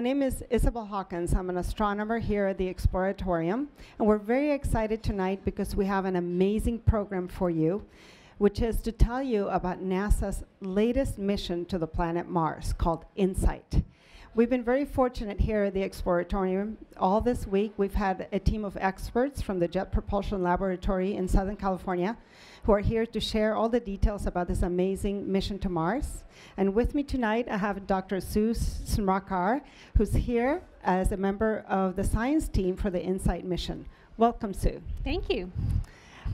name is Isabel Hawkins. I'm an astronomer here at the Exploratorium, and we're very excited tonight because we have an amazing program for you, which is to tell you about NASA's latest mission to the planet Mars called InSight. We've been very fortunate here at the Exploratorium. All this week, we've had a team of experts from the Jet Propulsion Laboratory in Southern California who are here to share all the details about this amazing mission to Mars. And with me tonight, I have Dr. Sue Smrakar, who's here as a member of the science team for the InSight mission. Welcome, Sue. Thank you.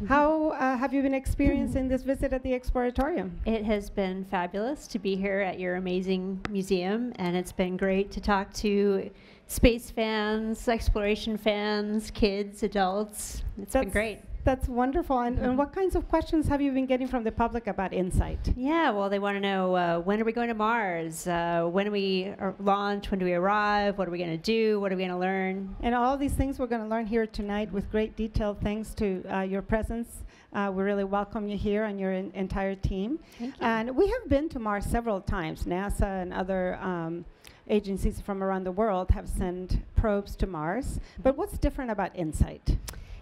How have you been experiencing this visit at the Exploratorium? It has been fabulous to be here at your amazing museum, and it's been great to talk to space fans, exploration fans, kids, adults. It's been great. That's wonderful. And what kinds of questions have you been getting from the public about InSight? Yeah, well, they want to know when are we going to Mars? When do we launch? When do we arrive? What are we going to do? What are we going to learn? And all these things we're going to learn here tonight with great detail thanks to your presence. We really welcome you here and your entire team. Thank you. And we have been to Mars several times. NASA and other agencies from around the world have sent probes to Mars. But what's different about InSight?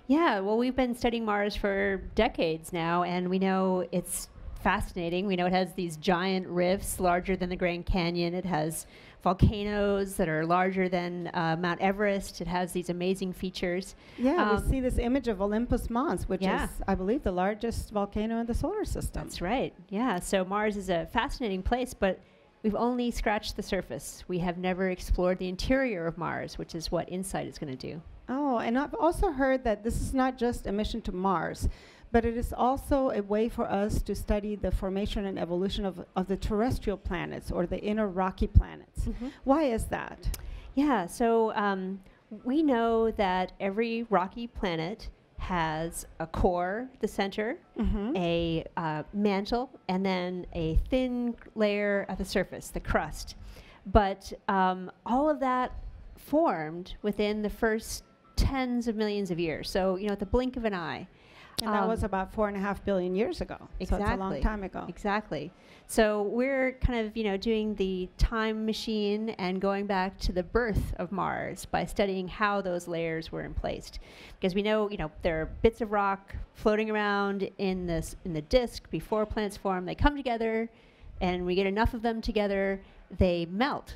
Yeah, well, we've been studying Mars for decades now, and we know it's fascinating. We know it has these giant rifts larger than the Grand Canyon. It has volcanoes that are larger than Mount Everest. It has these amazing features. Yeah, we see this image of Olympus Mons, which is, I believe, the largest volcano in the solar system. That's right. Yeah, so Mars is a fascinating place, but we've only scratched the surface. We have never explored the interior of Mars, which is what InSight is going to do. Oh, and I've also heard that this is not just a mission to Mars, but it is also a way for us to study the formation and evolution of the terrestrial planets, or the inner rocky planets. Mm-hmm. Why is that? Yeah, so we know that every rocky planet has a core, the center, a mantle, and then a thin layer at the surface, the crust. But all of that formed within the first tens of millions of years. So, you know, at the blink of an eye. And that was about 4.5 billion years ago. Exactly. So it's a long time ago. Exactly. So we're kind of, you know, doing the time machine and going back to the birth of Mars by studying how those layers were in place. Because we know, you know, there are bits of rock floating around in the disk before planets form. They come together, and we get enough of them together, they melt.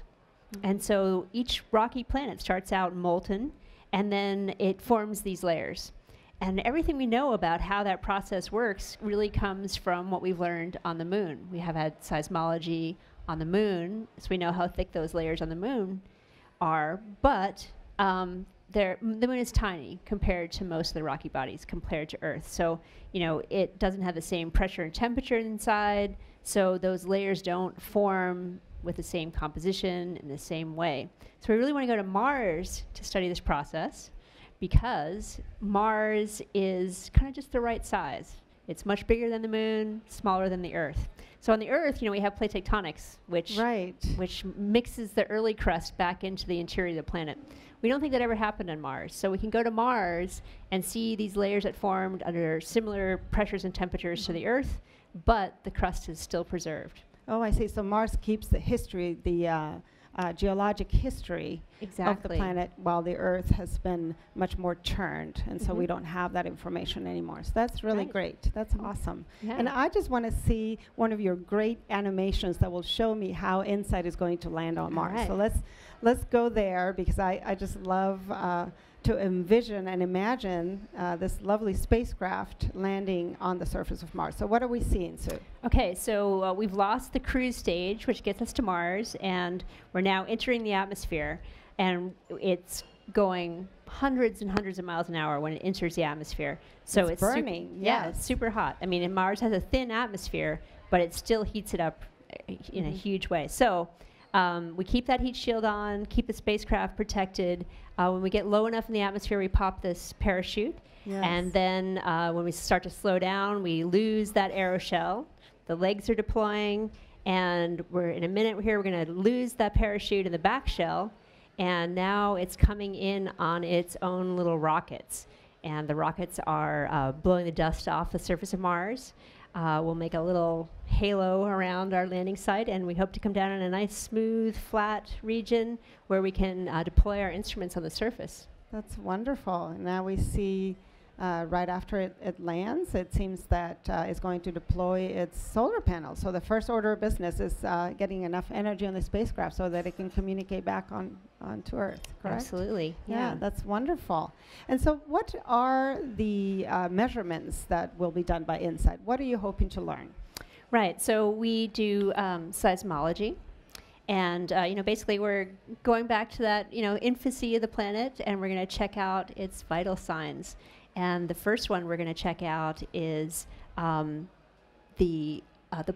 And so each rocky planet starts out molten, and then it forms these layers. And everything we know about how that process works really comes from what we've learned on the moon. We have had seismology on the moon, so we know how thick those layers on the moon are, but the moon is tiny compared to most of the rocky bodies, compared to Earth. So, you know, it doesn't have the same pressure and temperature inside, so those layers don't form with the same composition in the same way. So we really want to go to Mars to study this process, because Mars is kind of just the right size. It's much bigger than the moon, smaller than the Earth. So on the Earth, you know, we have plate tectonics, which mixes the early crust back into the interior of the planet. We don't think that ever happened on Mars. So we can go to Mars and see these layers that formed under similar pressures and temperatures to the Earth, but the crust is still preserved. Oh, I see. So Mars keeps the history, the geologic history of the planet, while the Earth has been much more churned, and so we don't have that information anymore. So that's really great. That's awesome. Yeah. And I just want to see one of your great animations that will show me how InSight is going to land on Mars. Right. So let's go there, because I just love to envision and imagine this lovely spacecraft landing on the surface of Mars. So what are we seeing, Sue? Okay, so we've lost the cruise stage, which gets us to Mars, and we're now entering the atmosphere, and it's going hundreds and hundreds of miles an hour when it enters the atmosphere. So it's burning. Yeah, it's super hot. I mean, and Mars has a thin atmosphere, but it still heats it up in a huge way. So we keep that heat shield on, keep the spacecraft protected. When we get low enough in the atmosphere, we pop this parachute. Yes. And then when we start to slow down, we lose that aeroshell. The legs are deploying, and in a minute here, we're going to lose that parachute in the back shell. And now it's coming in on its own little rockets. And the rockets are blowing the dust off the surface of Mars. We'll make a little halo around our landing site, and we hope to come down in a nice, smooth, flat region where we can deploy our instruments on the surface. That's wonderful. Now we see right after it lands, it seems that it's going to deploy its solar panels. So the first order of business is getting enough energy on the spacecraft so that it can communicate back onto Earth, correct? Absolutely, Yeah, that's wonderful. And so what are the measurements that will be done by InSight? What are you hoping to learn? Right, so we do seismology. And basically we're going back to that infancy of the planet, and we're going to check out its vital signs. And the first one we're going to check out is the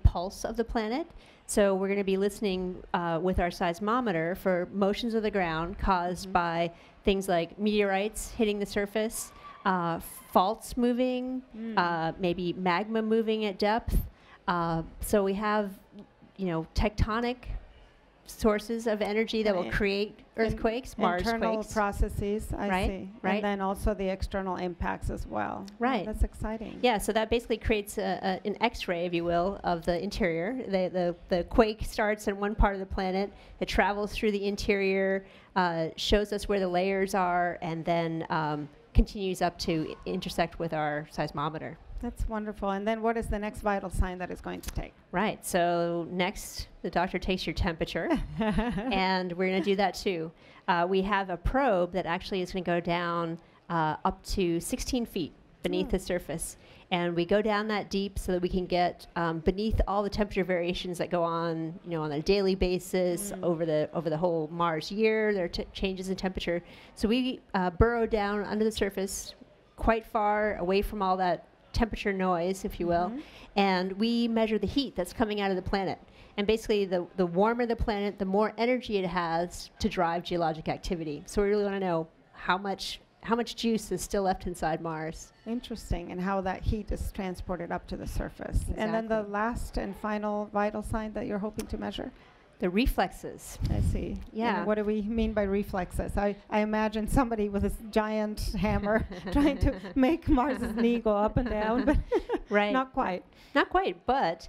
pulse of the planet. So we're going to be listening with our seismometer for motions of the ground caused by things like meteorites hitting the surface, faults moving, maybe magma moving at depth. So we have tectonic sources of energy that will create earthquakes, Marsquakes. Internal processes, I see. Right. And then also the external impacts as well. Right. Oh, that's exciting. Yeah, so that basically creates an X-ray, if you will, of the interior. The quake starts in one part of the planet, it travels through the interior, shows us where the layers are, and then continues up to intersect with our seismometer. That's wonderful. And then what is the next vital sign that it's going to take? Right. So next, the doctor takes your temperature, and we're going to do that too. We have a probe that actually is going to go down up to 16 feet beneath the surface. And we go down that deep so that we can get beneath all the temperature variations that go on, on a daily basis over the whole Mars year. There are changes in temperature. So we burrow down under the surface quite far away from all that temperature noise, if you will, and we measure the heat that's coming out of the planet. And basically, the warmer the planet, the more energy it has to drive geologic activity. So we really want to know how much juice is still left inside Mars. Interesting, and how that heat is transported up to the surface. Exactly. And then the last and final vital sign that you're hoping to measure? The reflexes. I see. Yeah. And what do we mean by reflexes? I imagine somebody with a giant hammer trying to make Mars's knee go up and down, but right. Not quite. Not quite, but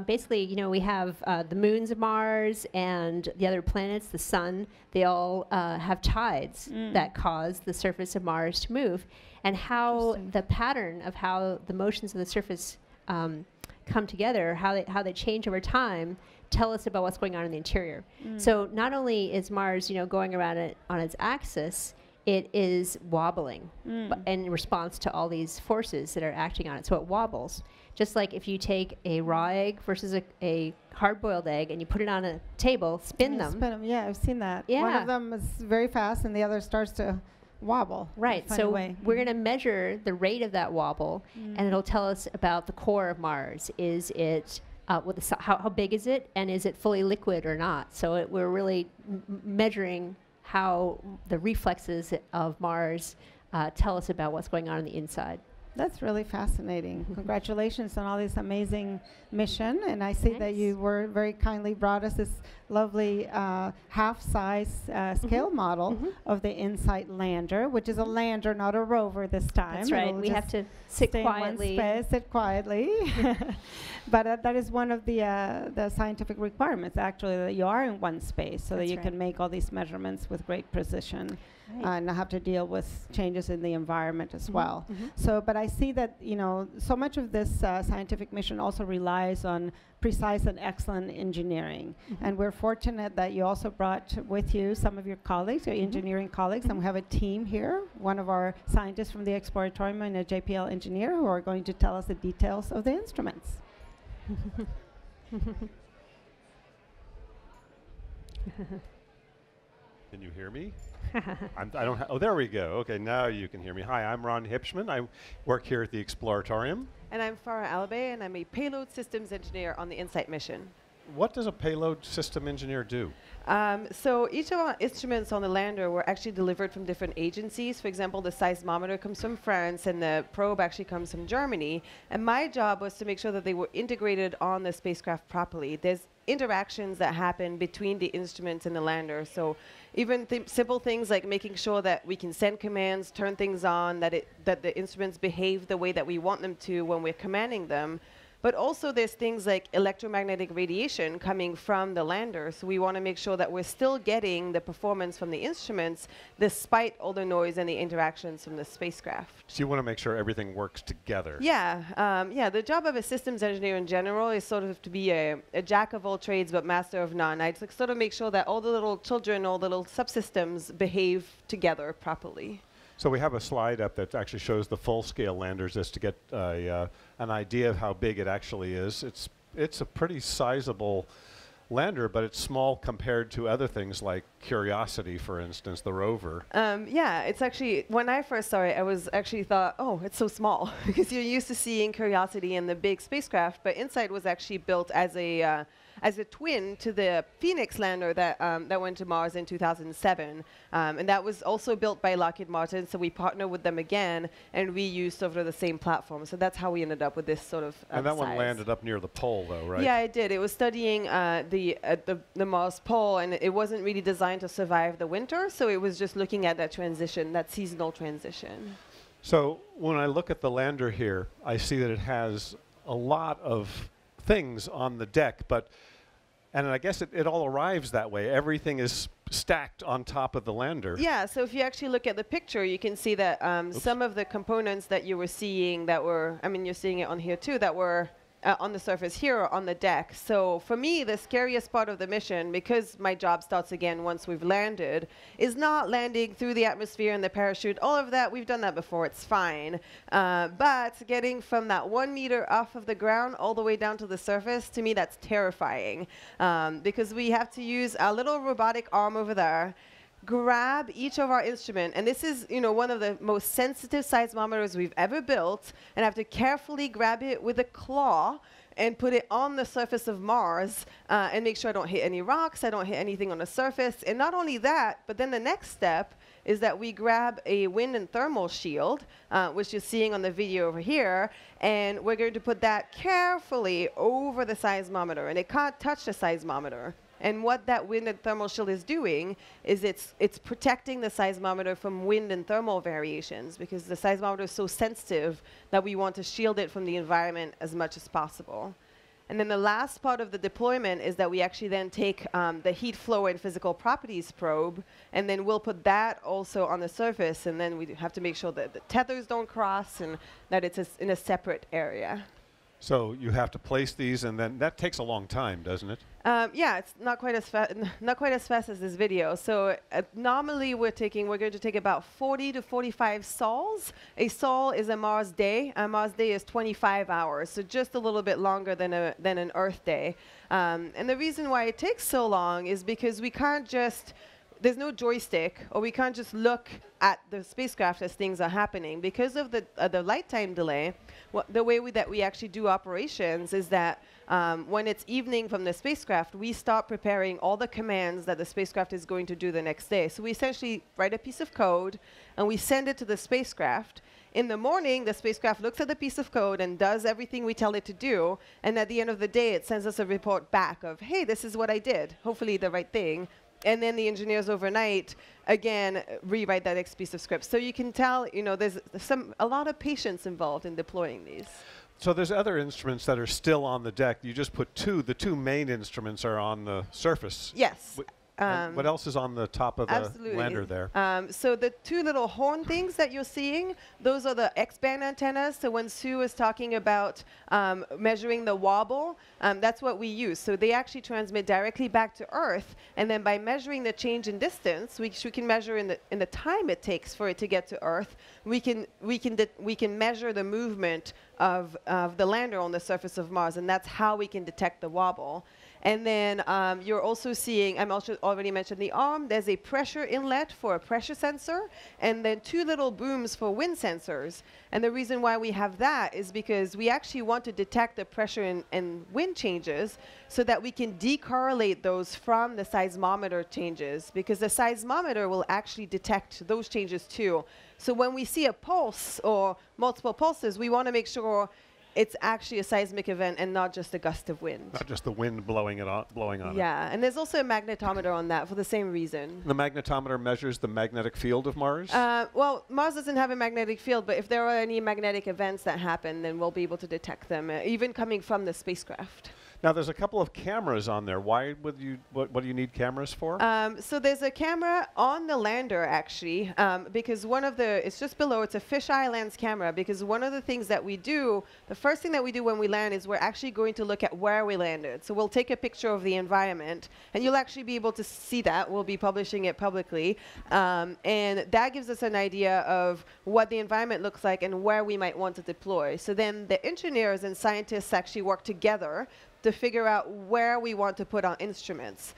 basically, we have the moons of Mars and the other planets, the sun. They all have tides that cause the surface of Mars to move. And how the pattern of how the motions of the surface come together, how they change over time, tell us about what's going on in the interior. So not only is Mars, going around it on its axis, it is wobbling in response to all these forces that are acting on it. So it wobbles. Just like if you take a raw egg versus a hard-boiled egg and you put it on a table, spin them. Yeah, I've seen that. Yeah. One of them is very fast and the other starts to wobble. Right, so we're going to measure the rate of that wobble, and it'll tell us about the core of Mars. Is it how big is it, and is it fully liquid or not? So we're really measuring how the reflexes of Mars tell us about what's going on the inside. That's really fascinating. Congratulations on all this amazing mission. And I see that you were very kindly brought us this lovely half-size scale model of the InSight lander, which is a lander, not a rover this time. That's right. We have to sit quietly. Sit quietly. But that is one of the scientific requirements, actually, that you are in one space so that you can make all these measurements with great precision. And not have to deal with changes in the environment as well. So, but I see that, so much of this scientific mission also relies on precise and excellent engineering. And we're fortunate that you also brought with you some of your colleagues, your engineering colleagues, and we have a team here, one of our scientists from the Exploratorium and a JPL engineer who are going to tell us the details of the instruments. Can you hear me? Oh, there we go. Okay, now you can hear me. Hi, I'm Ron Hipschman. I work here at the Exploratorium. And I'm Farah Alabay, and I'm a payload systems engineer on the InSight mission. What does a payload system engineer do? So each of our instruments on the lander were actually delivered from different agencies. For example, the seismometer comes from France, and the probe actually comes from Germany. And my job was to make sure that they were integrated on the spacecraft properly. There's interactions that happen between the instruments and the lander. So even simple things like making sure that we can send commands, turn things on, that the instruments behave the way that we want them to when we're commanding them. But also there's things like electromagnetic radiation coming from the lander. So we want to make sure that we're still getting the performance from the instruments despite all the noise and the interactions from the spacecraft. So you want to make sure everything works together. Yeah, the job of a systems engineer in general is sort of to be a jack of all trades but master of none. I'd like sort of make sure that all the little children, all the little subsystems behave together properly. So we have a slide up that actually shows the full-scale landers just to get an idea of how big it actually is. It's a pretty sizable lander, but it's small compared to other things like Curiosity, for instance, the rover. Yeah, it's actually, when I first saw it, I was actually thought, oh, it's so small, because you're used to seeing Curiosity and the big spacecraft, but InSight was actually built as a twin to the Phoenix lander that went to Mars in 2007. And that was also built by Lockheed Martin, so we partnered with them again, and we used sort of the same platform. So that's how we ended up with this sort of And that size. one landed up near the pole, though, right? Yeah, it did. It was studying the Mars pole, and it wasn't really designed to survive the winter, so it was just looking at that transition, that seasonal transition. So when I look at the lander here, I see that it has a lot of things on the deck, and I guess it all arrives that way. Everything is stacked on top of the lander. Yeah, so if you actually look at the picture, you can see that some of the components that you were seeing that were, I mean, you're seeing it on here too, that were on the surface here or on the deck. So for me, the scariest part of the mission, because my job starts again once we've landed, is not landing through the atmosphere and the parachute. All of that, we've done that before, it's fine. But getting from that 1 meter off of the ground all the way down to the surface, to me, that's terrifying. Because we have to use a little robotic arm over there, grab each of our instrument, and this is, you know, one of the most sensitive seismometers we've ever built, and have to carefully grab it with a claw and put it on the surface of Mars and make sure I don't hit any rocks, I don't hit anything on the surface. And not only that, but then the next step is that we grab a wind and thermal shield, which you're seeing on the video over here, and we're going to put that carefully over the seismometer, and it can't touch the seismometer. And what that wind and thermal shield is doing is it's protecting the seismometer from wind and thermal variations, because the seismometer is so sensitive that we want to shield it from the environment as much as possible. And then the last part of the deployment is that we actually then take the heat flow and physical properties probe, and then we'll put that also on the surface, and then we have to make sure that the tethers don't cross and that it's in a separate area. So you have to place these, and then that takes a long time, doesn't it? Yeah, it's not quite as fast as this video. So normally we're going to take about 40 to 45 sols. A sol is a Mars day. A Mars day is 25 hours, so just a little bit longer than an Earth day. And the reason why it takes so long is because we can't just, there's no joystick, or we can't just look at the spacecraft as things are happening. Because of the light time delay, the way that we actually do operations is that when it's evening from the spacecraft, we start preparing all the commands that the spacecraft is going to do the next day. So we essentially write a piece of code, and we send it to the spacecraft. In the morning, the spacecraft looks at the piece of code and does everything we tell it to do, and at the end of the day, it sends us a report back of, hey, this is what I did, hopefully the right thing. And then the engineers overnight, again, rewrite that next piece of script. So you can tell, you know, there's a lot of patience involved in deploying these. So there's other instruments that are still on the deck. You just put two. The two main instruments are on the surface. Yes. And what else is on the top of the lander there? So the two little horn things that you're seeing, those are the X-band antennas. So when Sue was talking about measuring the wobble, that's what we use. So they actually transmit directly back to Earth, and then by measuring the change in distance, we can measure in the time it takes for it to get to Earth. We can measure the movement of the lander on the surface of Mars, and that's how we can detect the wobble. And then you're also seeing, I'm also already mentioned the arm, there's a pressure inlet for a pressure sensor, and then two little booms for wind sensors. And the reason why we have that is because we actually want to detect the pressure and wind changes so that we can decorrelate those from the seismometer changes, because the seismometer will actually detect those changes too. So when we see a pulse or multiple pulses, we want to make sure it's actually a seismic event and not just a gust of wind. Not just the wind blowing on it. Yeah, and there's also a magnetometer on that for the same reason. The magnetometer measures the magnetic field of Mars? Well, Mars doesn't have a magnetic field, but if there are any magnetic events that happen, then we'll be able to detect them, even coming from the spacecraft. Now, there's a couple of cameras on there. Why would you? What do you need cameras for? So there's a camera on the lander, actually, because it's just below. It's a fisheye lens camera, because one of the things that we do, the first thing that we do when we land is we're actually going to look at where we landed. So we'll take a picture of the environment, and you'll actually be able to see that. We'll be publishing it publicly, and that gives us an idea of what the environment looks like and where we might want to deploy. So then the engineers and scientists actually work together to figure out where we want to put our instruments.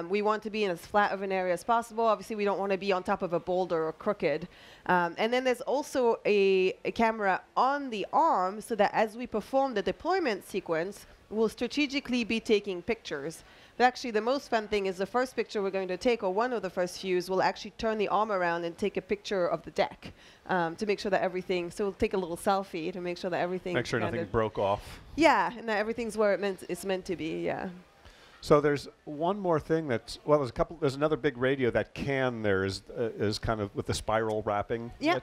We want to be in as flat of an area as possible. Obviously, we don't want to be on top of a boulder or crooked. And then there's also a camera on the arm, so that as we perform the deployment sequence, we'll strategically be taking pictures. But actually, the most fun thing is the first picture we're going to take, or one of the first few, we'll actually turn the arm around and take a picture of the deck to make sure that everything, so we'll take a little selfie to make sure that everything. Make sure nothing broke off. Yeah, and that everything's where it's meant to be, yeah. So there's one more thing that's, well, there's another big radio, that can there is kind of with the spiral wrapping. Yeah.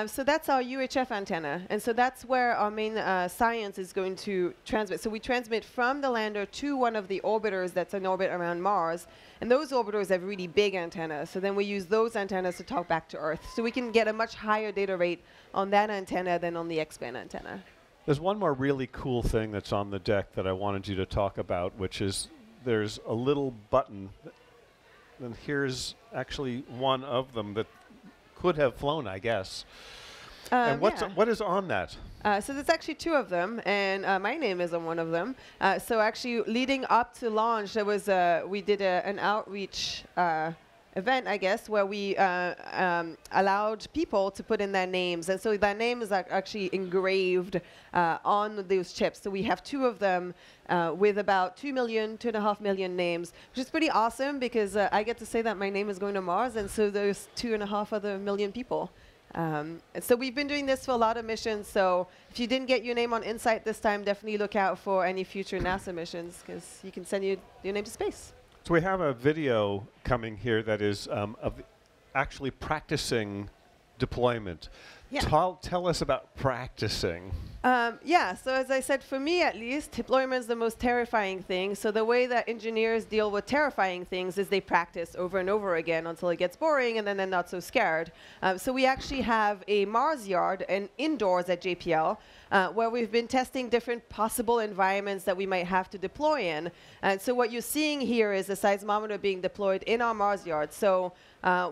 So that's our UHF antenna, and so that's where our main science is going to transmit. So we transmit from the lander to one of the orbiters that's in orbit around Mars, and those orbiters have really big antennas. So then we use those antennas to talk back to Earth. So we can get a much higher data rate on that antenna than on the X-band antenna. There's one more really cool thing that's on the deck that I wanted you to talk about, which is there's a little button, and here's actually one of them that could have flown, I guess. And what is on that? So there's actually two of them, and my name is on one of them. So actually, leading up to launch, there was we did an outreach event, I guess, where we allowed people to put in their names, and so their name is actually engraved on those chips. So we have two of them with about 2.5 million names, which is pretty awesome, because I get to say that my name is going to Mars, and so there's 2.5 other million people. And so we've been doing this for a lot of missions, so if you didn't get your name on InSight this time, definitely look out for any future NASA missions, because you can send your name to space. So we have a video coming here that is of actually practicing deployment. Yeah. Tell us about practicing. Yeah, so as I said, for me at least, deployment is the most terrifying thing. So the way that engineers deal with terrifying things is they practice over and over again until it gets boring, and then they're not so scared. So we actually have a Mars yard and indoors at JPL where we've been testing different possible environments that we might have to deploy in. And so what you're seeing here is a seismometer being deployed in our Mars yard. So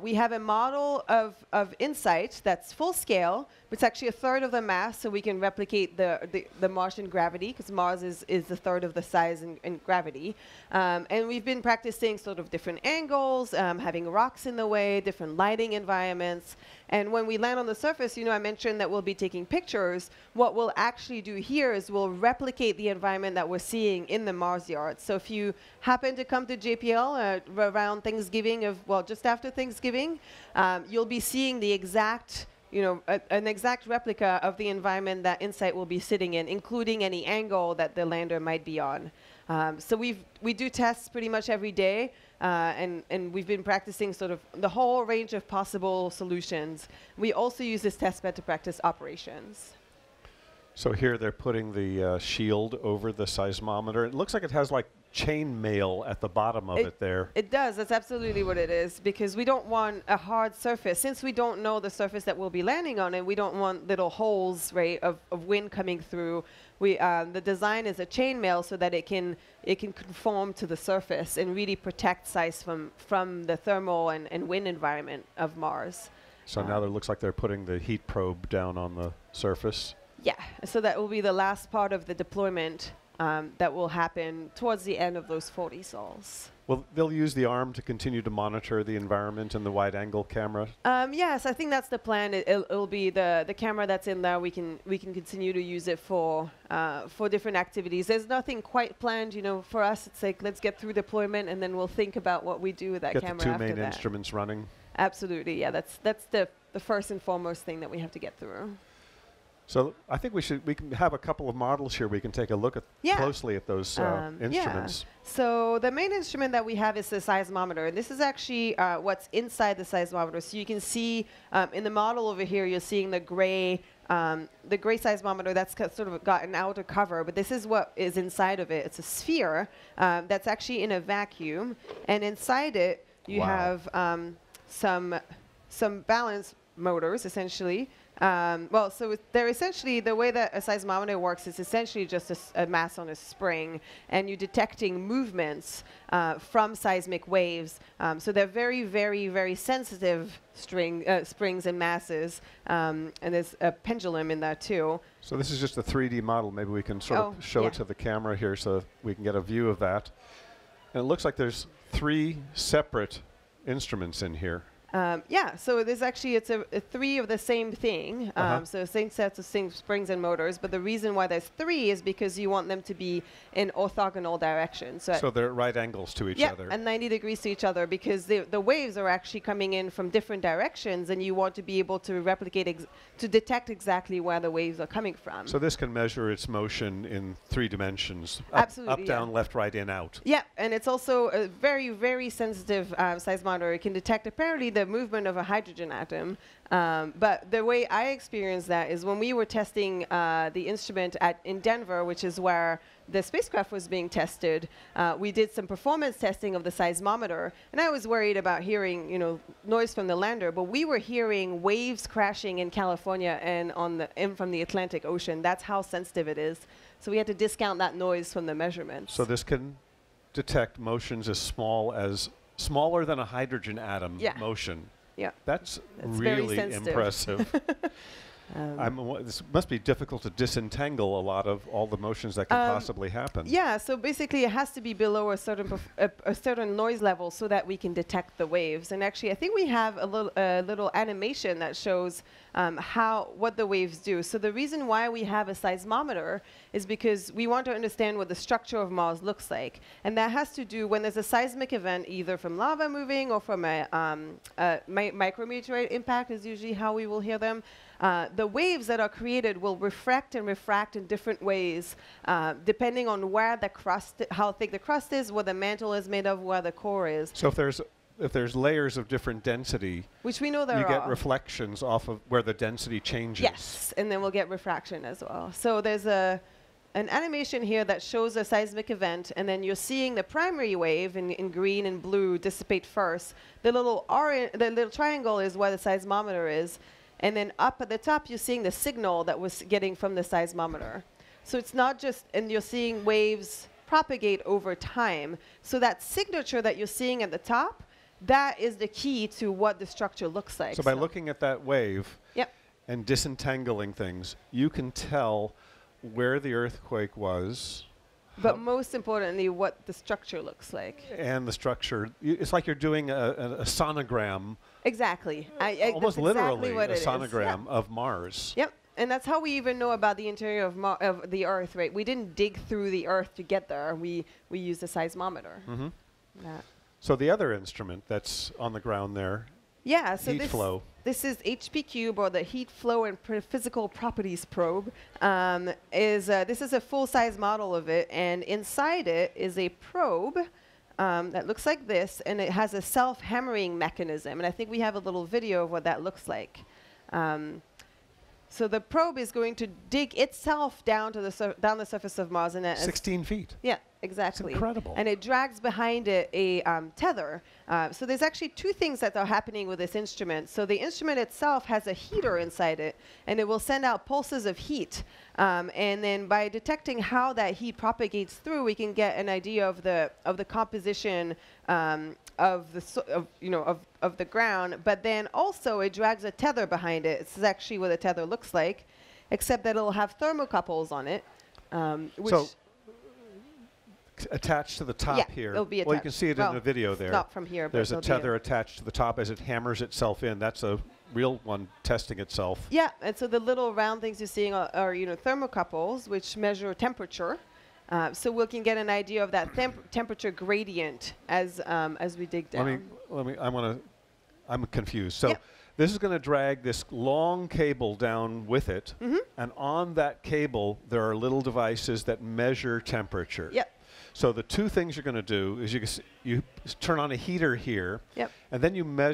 we have a model of InSight that's full scale. It's actually a third of the mass, so we can replicate the Martian gravity, because Mars is a third of the size and gravity. And we've been practicing sort of different angles, having rocks in the way, different lighting environments. And when we land on the surface, I mentioned that we'll be taking pictures. What we'll actually do here is we'll replicate the environment that we're seeing in the Mars yard. So if you happen to come to JPL around Thanksgiving, just after Thanksgiving, you'll be seeing the exact an exact replica of the environment that InSight will be sitting in, including any angle that the lander might be on. So we do tests pretty much every day, and we've been practicing sort of the whole range of possible solutions. We also use this testbed to practice operations. So here they're putting the shield over the seismometer. It looks like it has like chain mail at the bottom of it there. It does. That's absolutely what it is, because we don't want a hard surface. Since we don't know the surface that we'll be landing on, and we don't want little holes, right, of wind coming through. The design is a chain mail so that it can conform to the surface and really protect SEIS from the thermal and wind environment of Mars. So now it looks like they're putting the heat probe down on the surface. Yeah, so that will be the last part of the deployment that will happen towards the end of those 40 sols. Well, they'll use the arm to continue to monitor the environment and the wide-angle camera? Yes, I think that's the plan. It'll be the camera that's in there. We can continue to use it for different activities. There's nothing quite planned, for us. It's like, let's get through deployment, and then we'll think about what we do with that camera after that. Get the two main instruments running? Absolutely, yeah. That's the first and foremost thing that we have to get through. So I think we can have a couple of models here. We can take a look at closely at those instruments. So the main instrument that we have is the seismometer. This is actually what's inside the seismometer. So you can see in the model over here, you're seeing the gray seismometer that's sort of got an outer cover, but this is what is inside of it. It's a sphere that's actually in a vacuum, and inside it you have some balance motors, essentially. So they're essentially, the way that a seismometer works is essentially just a mass on a spring, and you're detecting movements from seismic waves. So they're very, very, very sensitive springs and masses, and there's a pendulum in there too. So this is just a 3D model. Maybe we can sort of show it to the camera here so we can get a view of that. And it looks like there's 3 separate instruments in here. So there's actually, it's a 3 of the same thing, so same sets of same springs and motors, but the reason why there's 3 is because you want them to be in orthogonal directions. So they're at right angles to each other. And 90 degrees to each other, because the waves are actually coming in from different directions, and you want to be able to replicate, to detect exactly where the waves are coming from. So this can measure its motion in 3 dimensions. Absolutely. Up, down, left, right, in, out. Yeah, and it's also a very, very sensitive seismometer. It can detect apparently the movement of a hydrogen atom. But the way I experienced that is when we were testing the instrument in Denver, which is where the spacecraft was being tested, we did some performance testing of the seismometer, and I was worried about hearing, noise from the lander, but we were hearing waves crashing in California and from the Atlantic Ocean. That's how sensitive it is. So we had to discount that noise from the measurements. So this can detect motions as smaller than a hydrogen atom motion. Yeah. That's really impressive. This must be difficult to disentangle a lot of all the motions that could possibly happen. Yeah, so basically it has to be below a certain noise level so that we can detect the waves. And actually, I think we have a little animation that shows what the waves do. So the reason why we have a seismometer is because we want to understand what the structure of Mars looks like. And that has to do when there's a seismic event, either from lava moving or from a micrometeorite impact is usually how we will hear them. The waves that are created will refract and refract in different ways, depending on where the crust, how thick the crust is, what the mantle is made of, where the core is. So if there's layers of different density, which we know there are, you get reflections off of where the density changes. Yes, and then we'll get refraction as well. So there's an animation here that shows a seismic event, and then you're seeing the primary wave in green and blue dissipate first. The little triangle is where the seismometer is. And then up at the top, you're seeing the signal that was getting from the seismometer. So it's not just, and you're seeing waves propagate over time. So that signature that you're seeing at the top, that is the key to what the structure looks like. So by looking at that wave and disentangling things, you can tell where the earthquake was. But most importantly, what the structure looks like. And the structure, it's like you're doing a sonogram. Exactly. Almost literally exactly a sonogram of Mars. Yep. And that's how we even know about the interior of the Earth, right? We didn't dig through the Earth to get there. We used a seismometer. Mm-hmm. So the other instrument that's on the ground there, so heat flow. This is HP Cube, or the Heat Flow and Physical Properties Probe. This is a full-size model of it, and inside it is a probe that looks like this, and it has a self-hammering mechanism. And I think we have a little video of what that looks like. So the probe is going to dig itself down to down the surface of Mars, and 16 feet. Yeah, exactly. It's incredible. And it drags behind it a tether. So there's actually 2 things that are happening with this instrument. So the instrument itself has a heater inside it, and it will send out pulses of heat. And then by detecting how that heat propagates through, we can get an idea of the composition of the ground. But then also it drags a tether behind it. This is actually what a tether looks like, except that it'll have thermocouples on it, which attached to the top here. It'll be attached. Well, you can see it in the video there. Not from here. There's a tether attached to the top as it hammers itself in. That's a real one testing itself. Yeah, and so the little round things you're seeing are thermocouples, which measure temperature. So we can get an idea of that temperature gradient as we dig down. I'm confused. So This is going to drag this long cable down with it, and on that cable there are little devices that measure temperature. Yep. So the two things you're going to do is you turn on a heater here, Yep. and then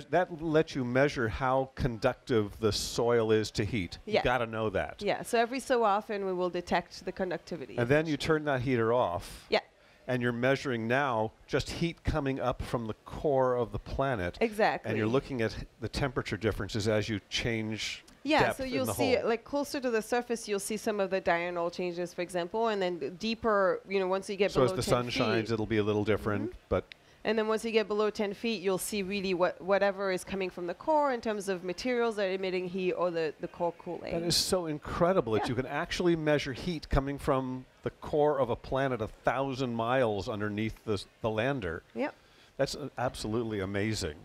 that lets you measure how conductive the soil is to heat. Yeah. You got to know that. Yeah, so every so often we will detect the conductivity. And then you turn that heater off. Yeah. And you're measuring now just heat coming up from the core of the planet. Exactly. And you're looking at the temperature differences as you change Yeah, depth so in you'll the see, hole. like closer to the surface, you'll see some of the diurnal changes, for example, and then deeper, once you get So below as the 10 sun feet, shines, it'll be a little different, but and then once you get below 10 feet, you'll see really whatever is coming from the core in terms of materials that are emitting heat or the core cooling. that is so incredible that Yeah. you can actually measure heat coming from the core of a planet 1,000 miles underneath the lander. Yep. That's absolutely amazing.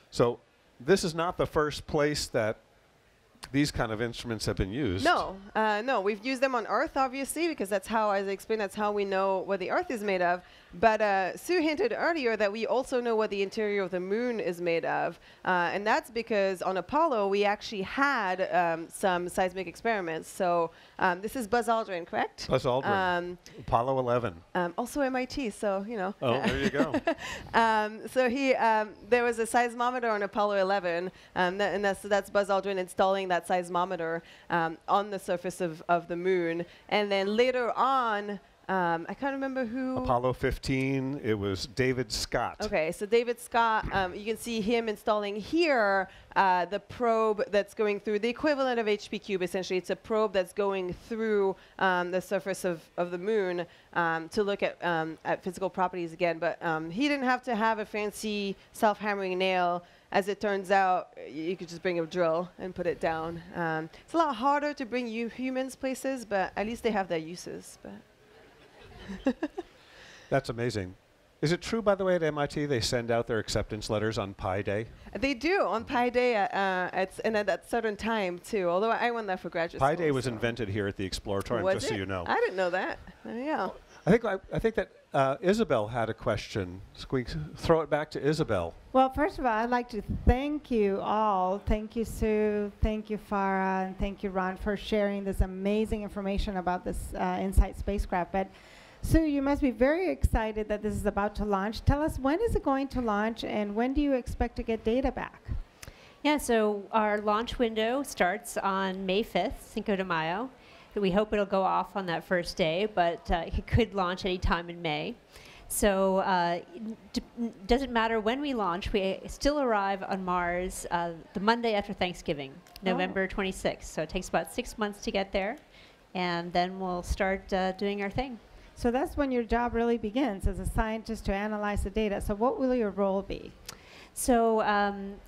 So this is not the first place that these kind of instruments have been used. No, no, we've used them on Earth, obviously, because that's how, as I explained, that's how we know what the Earth is made of. But Sue hinted earlier that we also know what the interior of the moon is made of. And that's because on Apollo, we actually had some seismic experiments. So this is Buzz Aldrin, correct? Buzz Aldrin, Apollo 11. Also MIT, so, Oh, there you go. So there was a seismometer on Apollo 11, and that's Buzz Aldrin installing that seismometer on the surface of the moon. And then later on, I can't remember who. Apollo 15, it was David Scott. Okay, so David Scott, you can see him installing here the probe that's going through the equivalent of HP Cube, essentially. It's a probe that's going through the surface of the moon to look at physical properties again. But he didn't have to have a fancy self-hammering nail. As it turns out, you could just bring a drill and put it down. It's a lot harder to bring humans places, but at least they have their uses. But That's amazing. Is it true, by the way, at MIT they send out their acceptance letters on Pi Day? they do on Pi Day and at that certain time too. Although I went there for graduate school. Pi Day was so. invented here at the Exploratorium, Was just so it? you know. I didn't know that. Yeah. I think that Isabel had a question. So we throw it back to Isabel. Well, first of all, I'd like to thank you all. Thank you, Sue. Thank you, Farah. And thank you, Ron, for sharing this amazing information about this InSight spacecraft. But Sue, you must be very excited that this is about to launch. Tell us, when is it going to launch, and when do you expect to get data back? Yeah, so our launch window starts on May 5th, Cinco de Mayo. We hope it'll go off on that first day, but it could launch any time in May. So it doesn't matter when we launch, we still arrive on Mars the Monday after Thanksgiving, November 26th. So it takes about 6 months to get there, and then we'll start doing our thing. So that's when your job really begins as a scientist, to analyze the data. So what will your role be? So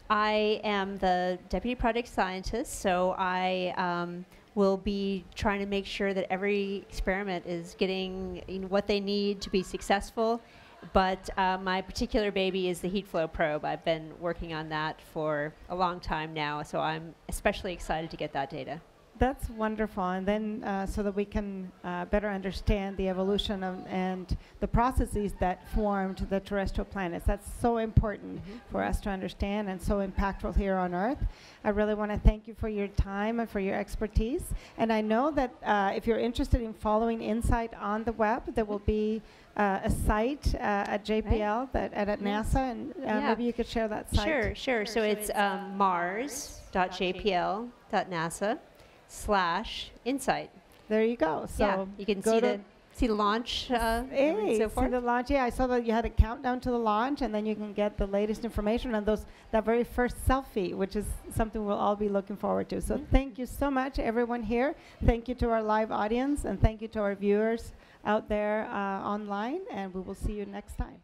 I am the deputy project scientist, so I will be trying to make sure that every experiment is getting what they need to be successful. But my particular baby is the heat flow probe. I've been working on that for a long time now, so I'm especially excited to get that data. That's wonderful. And then so that we can better understand the evolution and the processes that formed the terrestrial planets. That's so important for us to understand, and so impactful here on Earth. I really want to thank you for your time and for your expertise. And I know that if you're interested in following InSight on the web, there will be a site at JPL, that at NASA, and maybe you could share that site. Sure. So it's mars.jpl.nasa/InSight. There you go. So you can go see the launch and Hey, so see forth. the launch. Yeah, I saw that you had a countdown to the launch, and then you can get the latest information on that very first selfie, which is something we'll all be looking forward to. So thank you so much, everyone here. Thank you to our live audience, and thank you to our viewers out there online, and we will see you next time.